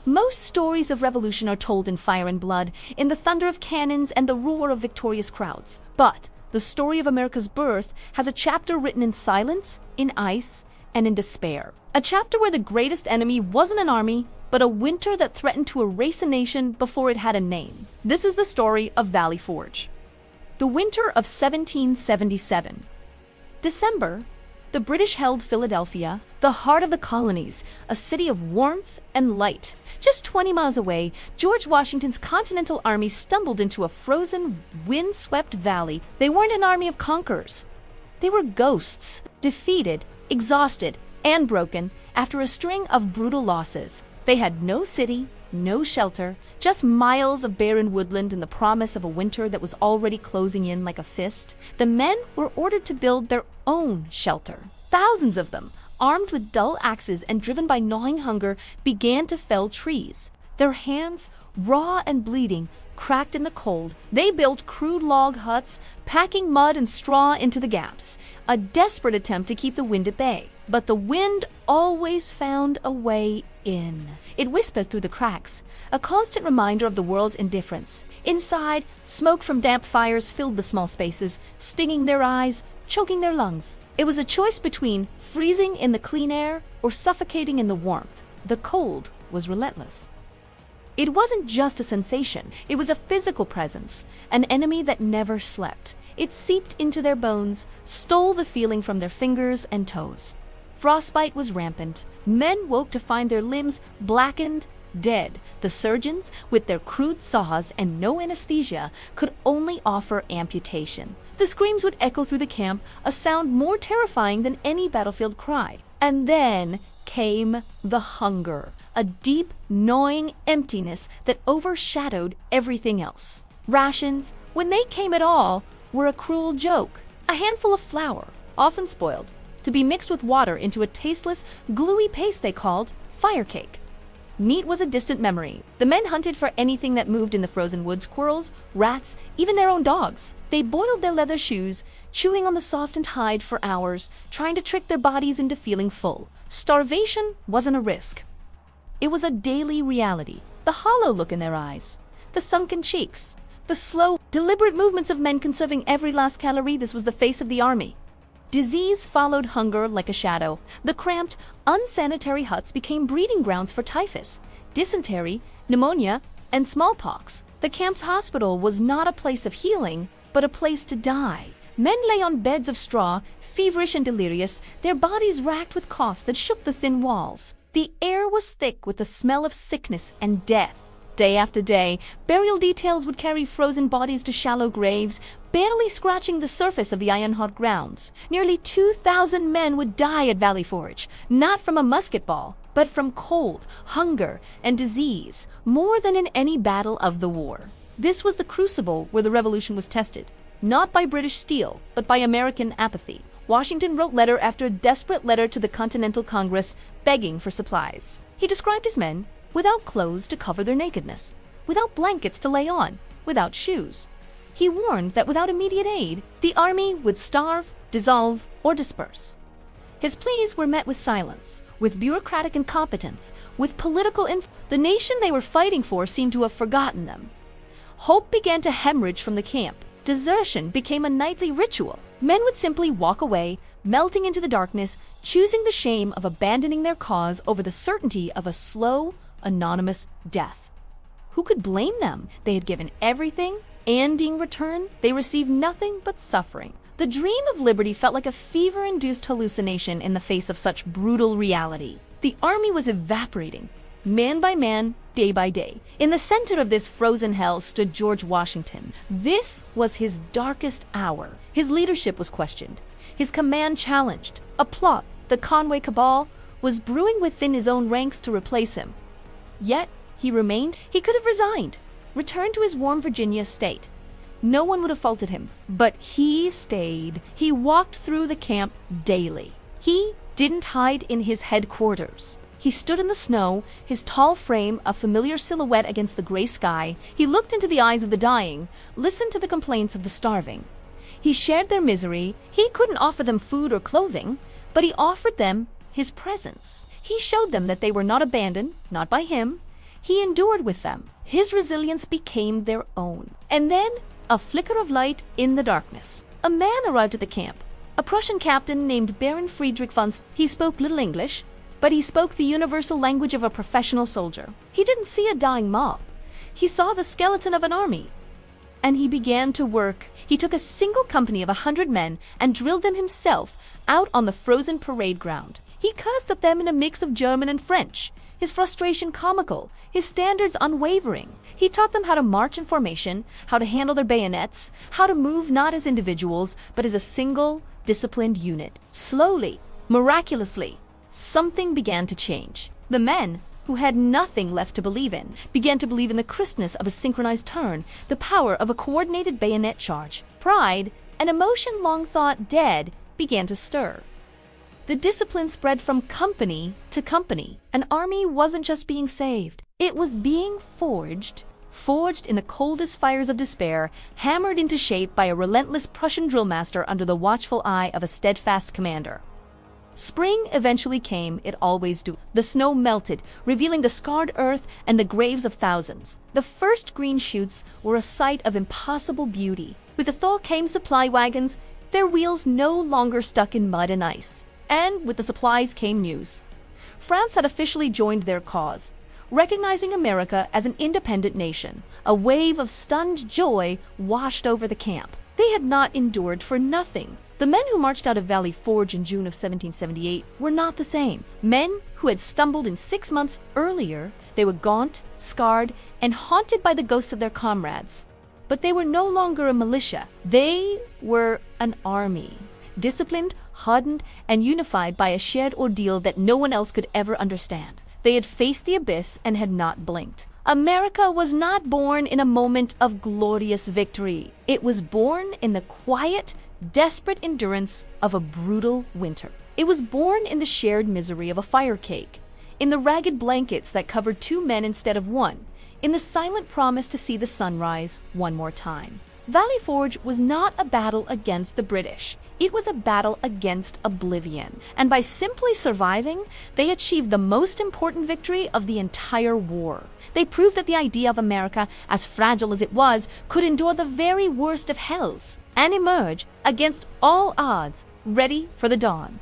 Most stories of revolution are told in fire and blood, in the thunder of cannons and the roar of victorious crowds. But the story of America's birth has a chapter written in silence, in ice, and in despair. A chapter where the greatest enemy wasn't an army, but a winter that threatened to erase a nation before it had a name. This is the story of Valley Forge. The winter of 1777. December. The British held Philadelphia, the heart of the colonies, a city of warmth and light. Just 20 miles away, George Washington's Continental Army stumbled into a frozen, wind-swept valley. They weren't an army of conquerors. They were ghosts, defeated, exhausted, and broken after a string of brutal losses. They had no city, no shelter, just miles of barren woodland and the promise of a winter that was already closing in like a fist. The men were ordered to build their own shelter. Thousands of them, armed with dull axes and driven by gnawing hunger, began to fell trees. Their hands, raw and bleeding, cracked in the cold. They built crude log huts, packing mud and straw into the gaps, a desperate attempt to keep the wind at bay. But the wind always found a way in. It whispered through the cracks, a constant reminder of the world's indifference. Inside, smoke from damp fires filled the small spaces, stinging their eyes, choking their lungs. It was a choice between freezing in the clean air or suffocating in the warmth. The cold was relentless. It wasn't just a sensation, it was a physical presence, an enemy that never slept. It seeped into their bones, stole the feeling from their fingers and toes. Frostbite was rampant. Men woke to find their limbs blackened, dead. The surgeons, with their crude saws and no anesthesia, could only offer amputation. The screams would echo through the camp, a sound more terrifying than any battlefield cry. And then came the hunger, a deep, gnawing emptiness that overshadowed everything else. Rations, when they came at all, were a cruel joke. A handful of flour, often spoiled, to be mixed with water into a tasteless, gluey paste they called fire cake. Meat was a distant memory. The men hunted for anything that moved in the frozen woods: squirrels, rats, even their own dogs. They boiled their leather shoes, chewing on the softened hide for hours, trying to trick their bodies into feeling full. Starvation wasn't a risk. It was a daily reality. The hollow look in their eyes, the sunken cheeks, the slow, deliberate movements of men conserving every last calorie. This was the face of the army. Disease followed hunger like a shadow. The cramped, unsanitary huts became breeding grounds for typhus, dysentery, pneumonia, and smallpox. The camp's hospital was not a place of healing, but a place to die. Men lay on beds of straw, feverish and delirious, their bodies racked with coughs that shook the thin walls. The air was thick with the smell of sickness and death. Day after day, burial details would carry frozen bodies to shallow graves, barely scratching the surface of the iron-hot ground. Nearly 2,000 men would die at Valley Forge, not from a musket ball, but from cold, hunger, and disease, more than in any battle of the war. This was the crucible where the revolution was tested, not by British steel, but by American apathy. Washington wrote letter after desperate letter to the Continental Congress, begging for supplies. He described his men without clothes to cover their nakedness, without blankets to lay on, without shoes. He warned that without immediate aid, the army would starve, dissolve, or disperse. His pleas were met with silence, with bureaucratic incompetence, with political The nation they were fighting for seemed to have forgotten them. Hope began to hemorrhage from the camp. Desertion became a nightly ritual. Men would simply walk away, melting into the darkness, choosing the shame of abandoning their cause over the certainty of a slow, anonymous death. Who could blame them? They had given everything, and in return, they received nothing but suffering. The dream of liberty felt like a fever-induced hallucination in the face of such brutal reality. The army was evaporating, man by man, day by day. In the center of this frozen hell stood George Washington. This was his darkest hour. His leadership was questioned, his command challenged. A plot, the Conway Cabal, was brewing within his own ranks to replace him. Yet, he remained. He could have resigned, returned to his warm Virginia estate. No one would have faulted him, but he stayed. He walked through the camp daily. He didn't hide in his headquarters. He stood in the snow, his tall frame a familiar silhouette against the gray sky. He looked into the eyes of the dying, listened to the complaints of the starving. He shared their misery. He couldn't offer them food or clothing, but he offered them his presence. He showed them that they were not abandoned, not by him. he endured with them. His resilience became their own. And then, a flicker of light in the darkness. A man arrived at the camp, a Prussian captain named Baron Friedrich von St. He spoke little English, but he spoke the universal language of a professional soldier. He didn't see a dying mob. He saw the skeleton of an army. And he began to work. He took a single company of 100 men and drilled them himself out on the frozen parade ground. He cursed at them in a mix of German and French, his frustration comical, his standards unwavering. He taught them how to march in formation, how to handle their bayonets, how to move not as individuals, but as a single, disciplined unit. Slowly, miraculously, something began to change. The men, who had nothing left to believe in, began to believe in the crispness of a synchronized turn, the power of a coordinated bayonet charge. Pride, an emotion long thought dead, began to stir. The discipline spread from company to company. An army wasn't just being saved. It was being forged in the coldest fires of despair, hammered into shape by a relentless Prussian drill master under the watchful eye of a steadfast commander. Spring eventually came, it always do. The snow melted, revealing the scarred earth and the graves of thousands. The first green shoots were a sight of impossible beauty. With the thaw came supply wagons, their wheels no longer stuck in mud and ice. And with the supplies came news. France had officially joined their cause, recognizing America as an independent nation. A wave of stunned joy washed over the camp. They had not endured for nothing. The men who marched out of Valley Forge in June of 1778 were not the same. Men who had stumbled in 6 months earlier. They were gaunt, scarred, and haunted by the ghosts of their comrades. But they were no longer a militia. They were an army, disciplined, hardened, and unified by a shared ordeal that no one else could ever understand. They had faced the abyss and had not blinked. America was not born in a moment of glorious victory. It was born in the quiet, desperate endurance of a brutal winter. It was born in the shared misery of a fire cake, in the ragged blankets that covered 2 men instead of 1, in the silent promise to see the sunrise one more time. Valley Forge was not a battle against the British. It was a battle against oblivion. And by simply surviving, they achieved the most important victory of the entire war. They proved that the idea of America, as fragile as it was, could endure the very worst of hells and emerge against all odds, ready for the dawn.